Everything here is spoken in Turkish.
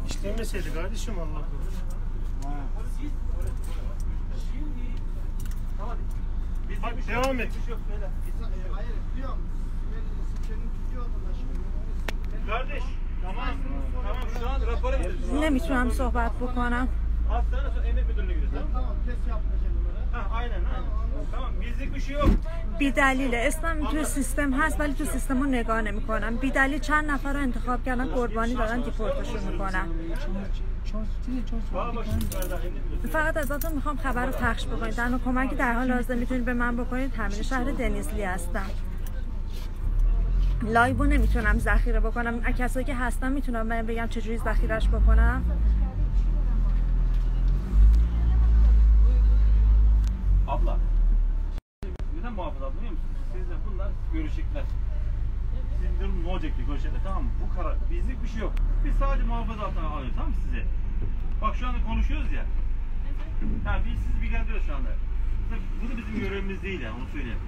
İşlemeseydi kardeşim Allah korusun. Hadi devam et. Hayır biliyorum. Kardeş tamam şu an rapora gidiyoruz. نمیتونم صحبت بکنم. Hastane sonra emniyet müdürlüğüne gidiyoruz. Tamam test yapmayacağım bunlara. Aynen. Tamam bizlik bir şey yok. بی دلیل اسم توی سیستم هست ولی تو سیستم رو نگاه نمی‌کنم. بی دلیل چند نفر رو انتخاب کردن قربانی دارن دیپورتشون میکنن. فقط ازتون میخوام خبر رو پخش بکنید. تنها کمکی در حال حاضر میتونید به من بکنید تامین شهر دنیزلی هستم. لایو نمیتونم ذخیره بکنم. کسایی که هستن میتونم من بگم چجوری ذخیرهش بکنم. Abla. Neden muhafaza anlıyor musunuz? Sizle bunlar görüşecekler. Sizin durum ne olacak diye görüşecekler, tamam mı? Bu karar, bizlik bir şey yok. Biz sadece muhafaza altına alıyoruz, tamam mı size? Bak şu anda konuşuyoruz ya. Yani biz sizi bilgilendiriyoruz şu anda. Bu da bizim görevimiz değil yani, onu söyleyeyim.